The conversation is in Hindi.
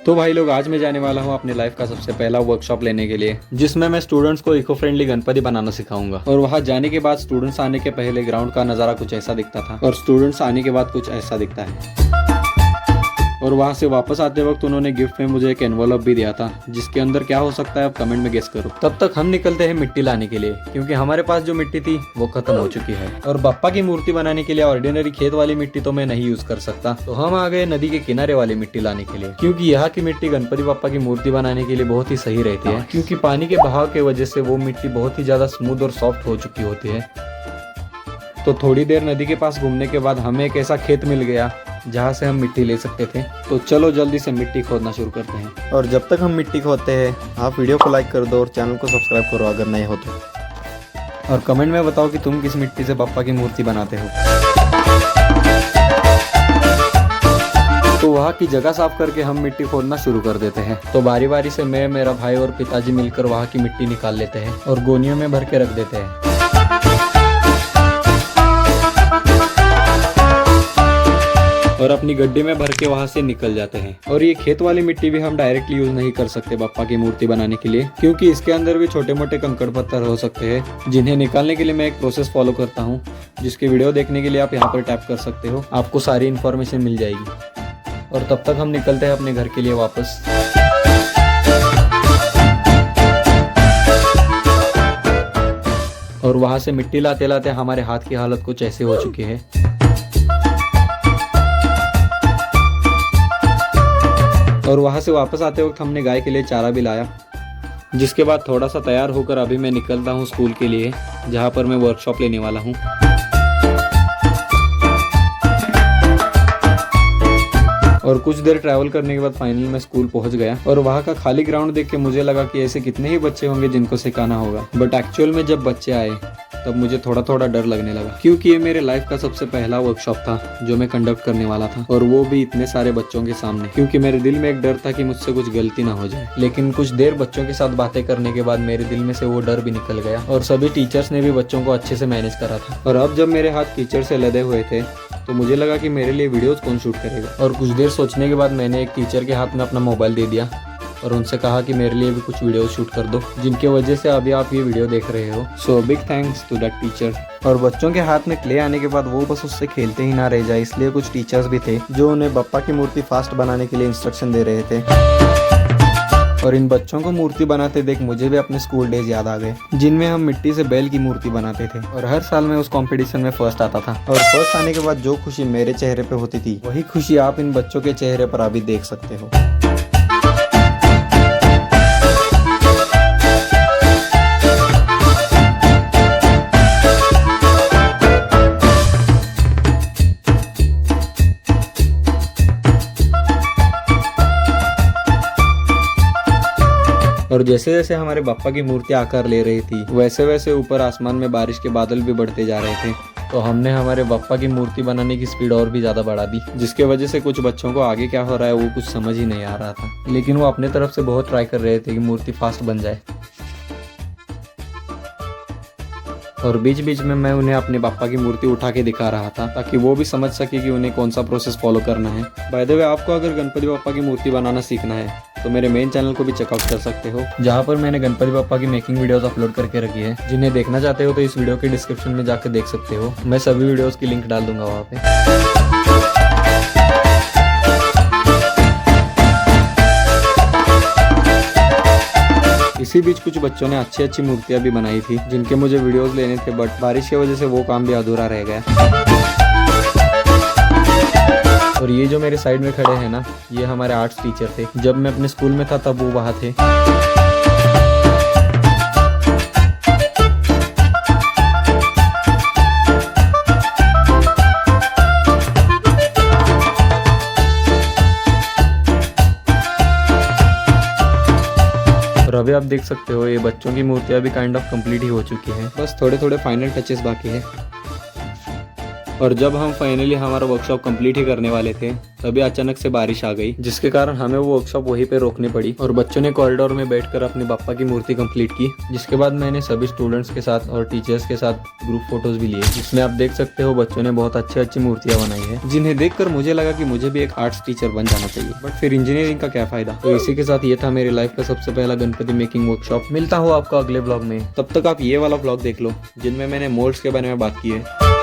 तो भाई लोग, आज मैं जाने वाला हूँ अपने लाइफ का सबसे पहला वर्कशॉप लेने के लिए, जिसमें मैं स्टूडेंट्स को इको फ्रेंडली गणपति बनाना सिखाऊंगा। और वहाँ जाने के बाद स्टूडेंट्स आने के पहले ग्राउंड का नज़ारा कुछ ऐसा दिखता था और स्टूडेंट्स आने के बाद कुछ ऐसा दिखता है। और वहाँ से वापस आते वक्त उन्होंने गिफ्ट में मुझे एक एनवलप भी दिया था, जिसके अंदर क्या हो सकता है आप कमेंट में गेस करो। तब तक हम निकलते हैं मिट्टी लाने के लिए, क्योंकि हमारे पास जो मिट्टी थी वो खत्म हो चुकी है। और बप्पा की मूर्ति बनाने के लिए ऑर्डिनरी खेत वाली मिट्टी तो मैं नहीं यूज कर सकता, तो हम आ गए नदी के किनारे वाली मिट्टी लाने के लिए, क्योंकि यहाँ की मिट्टी गणपति बप्पा की मूर्ति बनाने के लिए बहुत ही सही रहती है, क्योंकि पानी के बहाव के वजह से वो मिट्टी बहुत ही ज्यादा स्मूथ और सॉफ्ट हो चुकी होती है। तो थोड़ी देर नदी के पास घूमने के बाद हमें एक ऐसा खेत मिल गया जहाँ से हम मिट्टी ले सकते थे। तो चलो जल्दी से मिट्टी खोदना शुरू करते हैं। और जब तक हम मिट्टी खोदते हैं आप वीडियो को लाइक कर दो और चैनल को सब्सक्राइब करो अगर नए हो तो। और कमेंट में बताओ कि तुम किस मिट्टी से बप्पा की मूर्ति बनाते हो। तो वहाँ की जगह साफ करके हम मिट्टी खोदना शुरू कर देते हैं। तो बारी बारी से मैं, मेरा भाई और पिताजी मिलकर वहाँ की मिट्टी निकाल लेते हैं और गोनियों में भर के रख देते हैं। और अपनी गड्ढे में भर के वहाँ से निकल जाते हैं। और ये खेत वाली मिट्टी भी हम डायरेक्टली यूज नहीं कर सकते बप्पा की मूर्ति बनाने के लिए, क्योंकि इसके अंदर भी छोटे मोटे कंकड़ पत्थर हो सकते हैं, जिन्हें निकालने के लिए मैं एक प्रोसेस फॉलो करता हूँ, जिसकी वीडियो देखने के लिए आप यहाँ पर टैप कर सकते हो, आपको सारी इन्फॉर्मेशन मिल जाएगी। और तब तक हम निकलते हैं अपने घर के लिए वापस। और वहाँ से मिट्टी लाते लाते हमारे हाथ की हालत कुछ ऐसे हो चुकी है। और वहाँ से वापस आते वक्त हमने गाय के लिए चारा भी लाया, जिसके बाद थोड़ा सा तैयार होकर अभी मैं निकल रहा हूँ स्कूल के लिए, जहाँ पर मैं वर्कशॉप लेने वाला हूँ। और कुछ देर ट्रैवल करने के बाद फाइनली मैं स्कूल पहुंच गया। और वहाँ का खाली ग्राउंड देख के मुझे लगा कि ऐसे कितने ही बच्चे होंगे जिनको सिखाना होगा, बट एक्चुअल में जब बच्चे आए तब मुझे थोड़ा थोड़ा डर लगने लगा, क्योंकि ये मेरे लाइफ का सबसे पहला वर्कशॉप था जो मैं कंडक्ट करने वाला था, और वो भी इतने सारे बच्चों के सामने। क्योंकि मेरे दिल में एक डर था कि मुझसे कुछ गलती ना हो जाए। लेकिन कुछ देर बच्चों के साथ बातें करने के बाद मेरे दिल में से वो डर भी निकल गया, और सभी टीचर्स ने भी बच्चों को अच्छे से मैनेज करा था। और अब जब मेरे हाथ टीचर से लदे हुए थे तो मुझे लगा कि मेरे लिए वीडियोस कौन शूट करेगा। और कुछ देर सोचने के बाद मैंने एक टीचर के हाथ में अपना मोबाइल दे दिया और उनसे कहा कि मेरे लिए भी कुछ वीडियो शूट कर दो, जिनकी वजह से अभी आप ये वीडियो देख रहे हो। So big thanks to that teacher. और बच्चों के हाथ में क्ले आने के बाद वो बस उससे खेलते ही ना रह जाए, इसलिए कुछ टीचर्स भी थे जो उन्हें बप्पा की मूर्ति फास्ट बनाने के लिए इंस्ट्रक्शन दे रहे थे। और इन बच्चों को मूर्ति बनाते देख मुझे भी अपने स्कूल डेज याद आ गए, जिनमें हम मिट्टी से बैल की मूर्ति बनाते थे। और हर साल मैं उस कंपटीशन में फर्स्ट आता था। और फर्स्ट आने के बाद जो खुशी मेरे चेहरे पे होती थी, वही खुशी आप इन बच्चों के चेहरे पर अभी देख सकते हो। और जैसे जैसे हमारे बप्पा की मूर्ति आकार ले रही थी, वैसे वैसे ऊपर आसमान में बारिश के बादल भी बढ़ते जा रहे थे। तो हमने हमारे बप्पा की मूर्ति बनाने की स्पीड और भी ज़्यादा बढ़ा दी, जिसके वजह से कुछ बच्चों को आगे क्या हो रहा है वो कुछ समझ ही नहीं आ रहा था। लेकिन वो अपने तरफ से बहुत ट्राई कर रहे थे कि मूर्ति फास्ट बन जाए। और बीच बीच में मैं उन्हें अपने बप्पा की मूर्ति उठा के दिखा रहा था, ताकि वो भी समझ सके कि उन्हें कौन सा प्रोसेस फॉलो करना है। बाय द वे, आपको अगर गणपति बप्पा की मूर्ति बनाना सीखना है तो मेरे मेन चैनल को भी चेकआउट कर सकते हो, जहाँ पर मैंने गणपति बप्पा की मेकिंग वीडियोस अपलोड करके रखी है। जिन्हें देखना चाहते हो तो इस वीडियो के डिस्क्रिप्शन में जाकर देख सकते हो। मैं सभी वीडियोस की लिंक डाल दूंगा वहाँ पे। इसी बीच कुछ बच्चों ने अच्छी अच्छी मूर्तियां भी बनाई थी, जिनके मुझे वीडियोस लेने थे, बट बारिश की वजह से वो काम भी अधूरा रह गया। और ये जो मेरे साइड में खड़े हैं ना, ये हमारे आर्ट्स टीचर थे। जब मैं अपने स्कूल में था तब वो वहाँ थे। और अभी आप देख सकते हो ये बच्चों की मूर्तियाँ भी काइंड ऑफ कंप्लीट ही हो चुकी हैं, बस थोड़े थोड़े फाइनल टचेस बाकी है। और जब हम फाइनली हमारा वर्कशॉप कंप्लीट ही करने वाले थे तभी अचानक से बारिश आ गई, जिसके कारण हमें वो वर्कशॉप वहीं पे रोकनी पड़ी और बच्चों ने कॉरिडोर में बैठकर अपने पापा की मूर्ति कंप्लीट की। जिसके बाद मैंने सभी स्टूडेंट्स के साथ और टीचर्स के साथ ग्रुप फोटोज भी लिए, जिसमें आप देख सकते हो बच्चों ने बहुत अच्छी अच्छी मूर्तियां बनाई है, जिन्हें देखकर मुझे लगा कि मुझे भी एक आर्ट्स टीचर बन जाना चाहिए। बट फिर इंजीनियरिंग का क्या फायदा। तो इसी के साथ ये था मेरी लाइफ का सबसे पहला गणपति मेकिंग वर्कशॉप। मिलता हूँ आपको अगले ब्लॉग में, तब तक आप ये वाला ब्लॉग देख लो जिनमें मैंने मोल्ड्स के बारे में बात की है।